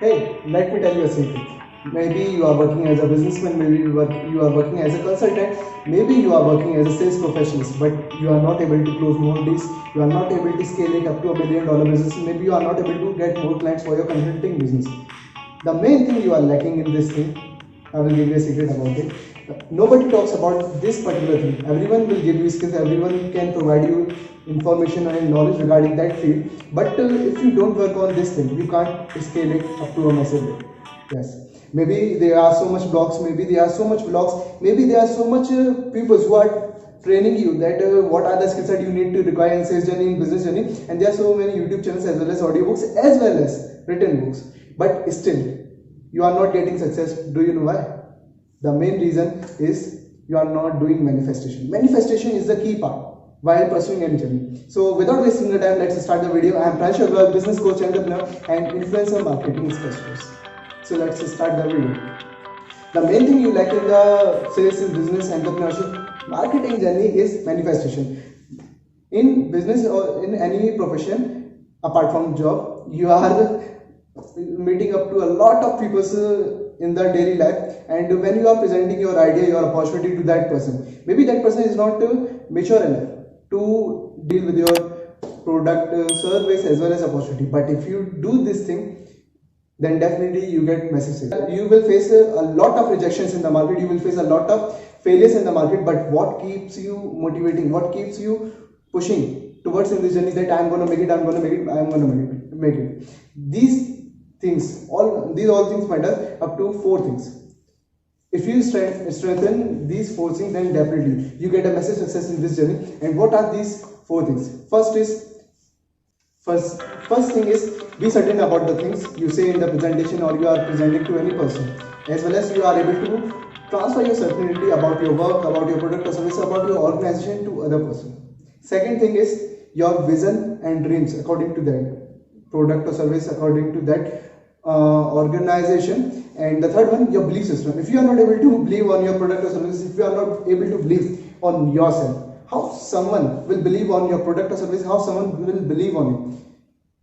Hey, let me tell you a secret. Maybe you are working as a businessman, maybe you are working as a consultant, maybe you are working as a sales professional, but you are not able to close more deals, you are not able to scale it up to $1 million business, maybe you are not able to get more clients for your consulting business. The main thing you are lacking in this thing, I will give you a secret about it. Nobody talks about this particular thing. Everyone will give you skills, everyone can provide you information and knowledge regarding that field. But if you don't work on this thing, you can't scale it up to a massive level. Yes. Maybe there are so much blogs, maybe there are so much vlogs, maybe there are so much people who are training you that what are the skills that you need to require in sales journey, in business journey, and there are so many YouTube channels as well as audiobooks as well as written books. But still, you are not getting success. Do you know why? The main reason is you are not doing manifestation. Manifestation is the key part while pursuing any journey. So without wasting the time, let's start the video. I am Pransh Agarwal, business coach, entrepreneur, and influencer marketing specialist. So let's start the video. The main thing you lack in the sales, in business, entrepreneurship, marketing journey is manifestation. In business or in any profession, apart from job, you are meeting up to a lot of people in the daily life, and when you are presenting your idea, your opportunity to that person, maybe that person is not mature enough to deal with your product, service as well as opportunity. But if you do this thing, then definitely you get massive sales. You will face a lot of rejections in the market, you will face a lot of failures in the market, but what keeps you motivating, what keeps you pushing towards in this journey that I am going to make it, I am going to make it, I am going to make it. These things, all things matter up to 4 things. If you strengthen these 4 things, then definitely you get a massive success in this journey. And what are these 4 things? First thing is, be certain about the things you say in the presentation or you are presenting to any person, as well as you are able to transfer your certainty about your work, about your product or service, about your organization to other person. Second thing is your vision and dreams according to that product or service, according to that organization. And the third one, your belief system. If you are not able to believe on your product or service, if you are not able to believe on yourself, how someone will believe on your product or service, how someone will believe on you?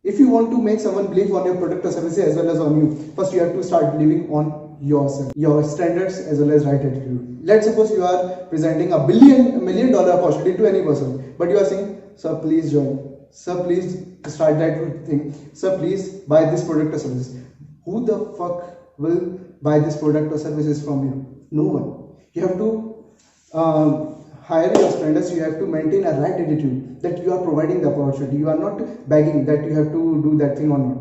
If you want to make someone believe on your product or service as well as on you, first you have to start believing on yourself, your standards as well as right attitude. Let's suppose you are presenting a $1 million opportunity to any person, but you are saying, sir, please join, sir, please start that thing, sir, please buy this product or service. Who the fuck will buy this product or services from you? No one. You have to hire your standards, you have to maintain a right attitude that you are providing the opportunity. You are not begging that you have to do that thing or not.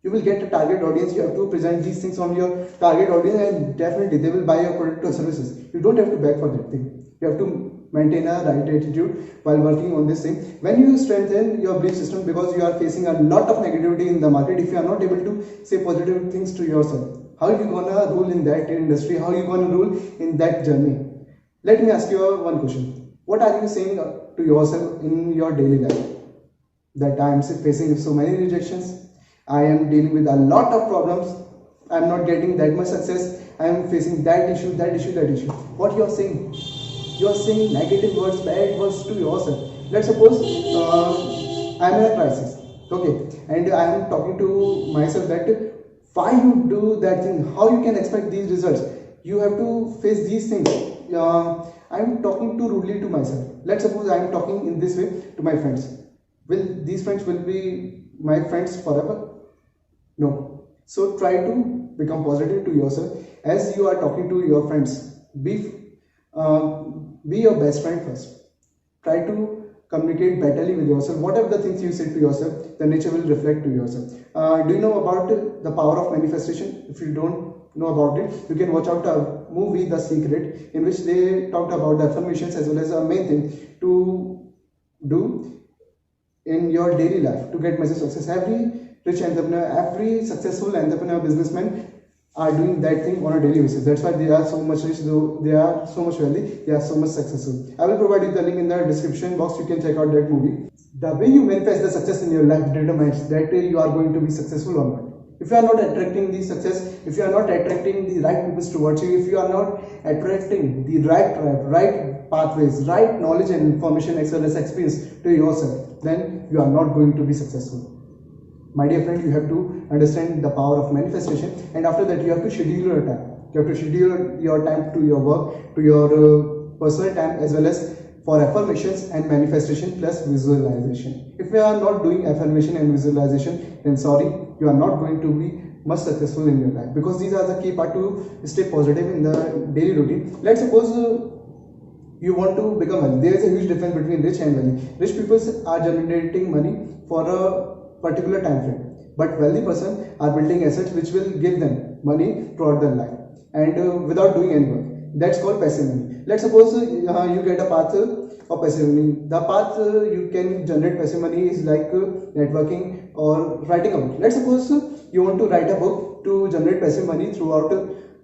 You will get a target audience, you have to present these things on your target audience, and definitely they will buy your product or services. You don't have to beg for that thing. You have to maintain a right attitude while working on this thing. When you strengthen your belief system, because you are facing a lot of negativity in the market, if you are not able to say positive things to yourself, how are you gonna rule in that industry? How are you gonna rule in that journey? Let me ask you one question. What are you saying to yourself in your daily life? That I am facing so many rejections, I am dealing with a lot of problems, I am not getting that much success, I am facing that issue, that issue, that issue. What you are saying? You are saying negative words, bad words to yourself. Let's suppose I am in a crisis, okay, and I am talking to myself that why you do that thing, how you can expect these results. You have to face these things. I am talking too rudely to myself. Let's suppose I am talking in this way to my friends. Will these friends will be my friends forever? No. So try to become positive to yourself as you are talking to your friends. Be your best friend first. Try to communicate betterly with yourself. Whatever the things you say to yourself, the nature will reflect to yourself. Do you know about the power of manifestation? If you don't know about it, you can watch out a movie, The Secret, in which they talked about the affirmations as well as a main thing to do in your daily life to get massive success. Every rich entrepreneur, every successful entrepreneur, businessman are doing that thing on a daily basis. That's why they are so much rich, though they are so much wealthy, they are so much successful. I will provide you the link in the description box. You can check out that movie. The way you manifest the success in your life determines that you are going to be successful or not. If you are not attracting the success, if you are not attracting the right people towards you, if you are not attracting the right pathways, right knowledge and information as well as experience to yourself, then you are not going to be successful. My dear friend, you have to understand the power of manifestation, and after that you have to schedule your time. You have to schedule your time to your work, to your personal time, as well as for affirmations and manifestation plus visualization. If you are not doing affirmation and visualization, then sorry, you are not going to be much successful in your life, because these are the key part to stay positive in the daily routine. Let's suppose you want to become wealthy. There is a huge difference between rich and wealthy. Rich people are generating money for a particular time frame, but wealthy person are building assets which will give them money throughout their life, and without doing any work. That's called passive money. Let's suppose you get a path of passive money. The path you can generate passive money is like networking or writing a book. Let's suppose you want to write a book to generate passive money throughout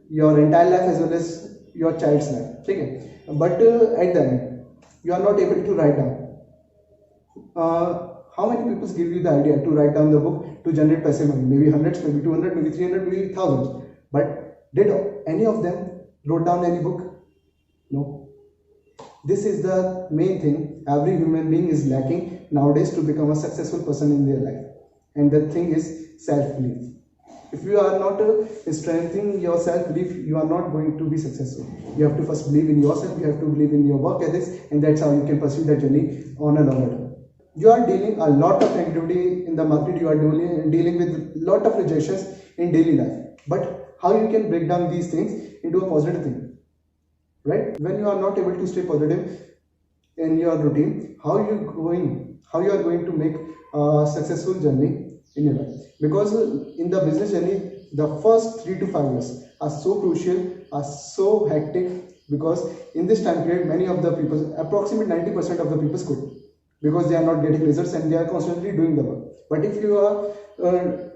your entire life as well as your child's life. Okay? But at the end, you are not able to write down. How many people give you the idea to write down the book to generate passive money? Maybe hundreds, maybe 200, maybe 300, maybe thousands. But did any of them wrote down any book? No. This is the main thing every human being is lacking nowadays to become a successful person in their life. And the thing is self-belief. If you are not strengthening your self-belief, you are not going to be successful. You have to first believe in yourself, you have to believe in your work ethics, and that's how you can pursue that journey on a longer term. You are dealing a lot of negativity in the market, you are dealing with a lot of rejections in daily life. But how you can break down these things into a positive thing, right? When you are not able to stay positive in your routine, how you are going to make a successful journey in your life? Because in the business journey, the first 3 to 5 years are so crucial, are so hectic, because in this time period many of the people, approximately 90% of the people quit because they are not getting results and they are constantly doing the work. But if you are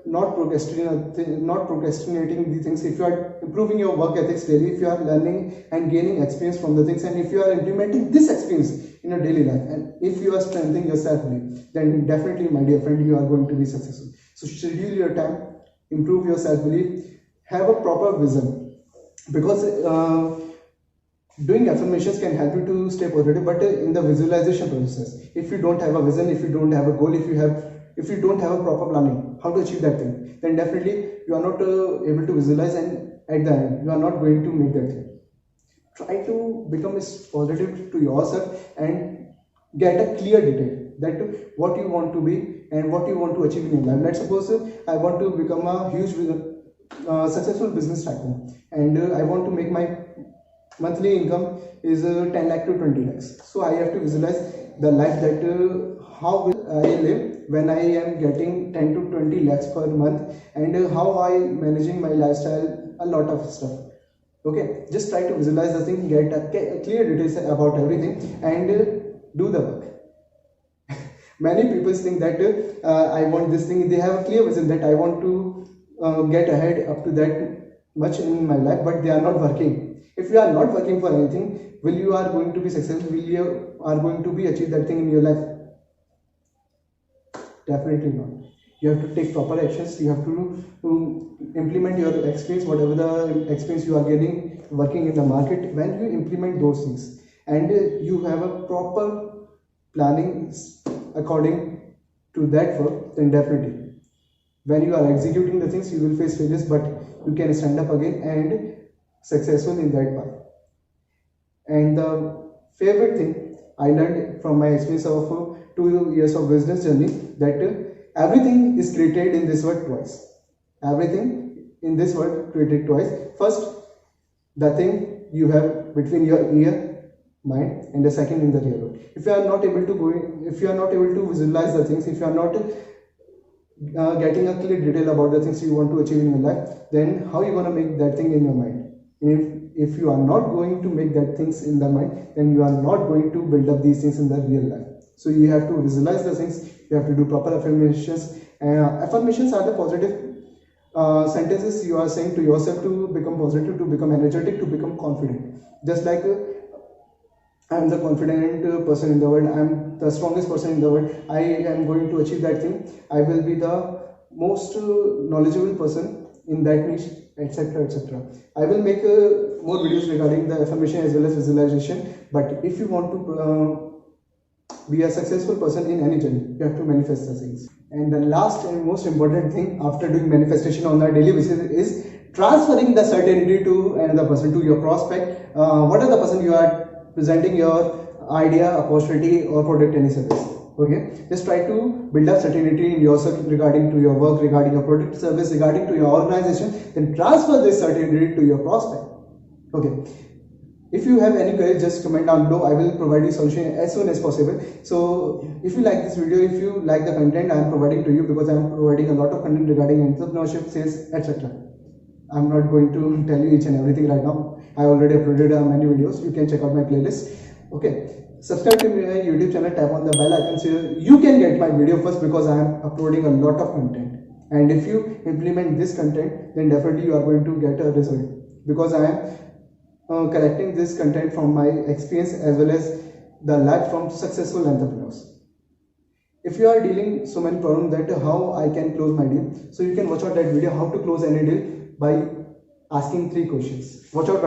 not procrastinating the things, if you are improving your work ethics daily, if you are learning and gaining experience from the things, and if you are implementing this experience in your daily life, and if you are strengthening your self-belief, then definitely, my dear friend, you are going to be successful. So schedule your time, improve your self-belief, have a proper vision, because doing affirmations can help you to stay positive, but in the visualization process, if you don't have a vision, if you don't have a goal, if you don't have a proper planning how to achieve that thing, then definitely you are not able to visualize, and at the end you are not going to make that thing. Try to become positive to yourself and get a clear detail that what you want to be and what you want to achieve in your life. Let's suppose I want to become a huge successful business tycoon, and I want to make my monthly income is 10 lakh to 20 lakhs. So I have to visualize the life that how will I live when I am getting 10 to 20 lakhs per month, and how I managing my lifestyle, a lot of stuff. Okay, just try to visualize the thing, get a clear details about everything, and do the work. Many people think that I want this thing, they have a clear vision that I want to get ahead up to that much in my life, but they are not working. If you are not working for anything, will you are going to be successful? Will you are going to be achieve that thing in your life? Definitely not. You have to take proper actions. You have to implement your experience, whatever the experience you are getting working in the market. When you implement those things and you have a proper planning according to that work, then definitely when you are executing the things, you will face failures, but you can stand up again and successful in that path. And the favorite thing I learned from my experience of 2 years of business journey, that everything is created in this world twice. Everything in this world created twice. First, the thing you have between your ear, mind, and the second in the real world. If you are not able to visualize the things, if you are not getting a clear detail about the things you want to achieve in your life, then how you gonna make that thing in your mind? If you are not going to make that things in the mind, then you are not going to build up these things in the real life. So you have to visualize the things, you have to do proper affirmations. Affirmations are the positive sentences you are saying to yourself to become positive, to become energetic, to become confident. Just like I am the confident person in the world, I am the strongest person in the world, I am going to achieve that thing, I will be the most knowledgeable person in that niche, etc, etc. I will make more videos regarding the affirmation as well as visualization. But if you want to be a successful person in any journey. You have to manifest the things. And the last and most important thing after doing manifestation on a daily basis is transferring the certainty to another person, to your prospect. What are the person you are presenting your idea, opportunity, or product, any service? Okay, just try to build up certainty in yourself regarding to your work, regarding your product, service, regarding to your organization. Then transfer this certainty to your prospect. Okay. If you have any queries, just comment down below. I will provide you solution as soon as possible. So if you like this video, if you like the content I am providing to you, because I am providing a lot of content regarding entrepreneurship, sales, etc. I'm not going to tell you each and everything right now. I already uploaded many videos. You can check out my playlist. Okay. Subscribe to my YouTube channel, tap on the bell icon so you can get my video first, because I am uploading a lot of content. And if you implement this content, then definitely you are going to get a result, because I am collecting this content from my experience as well as the life from successful entrepreneurs. If you are dealing so many problems that how I can close my deal, so you can watch out that video how to close any deal by asking 3 questions. Watch out.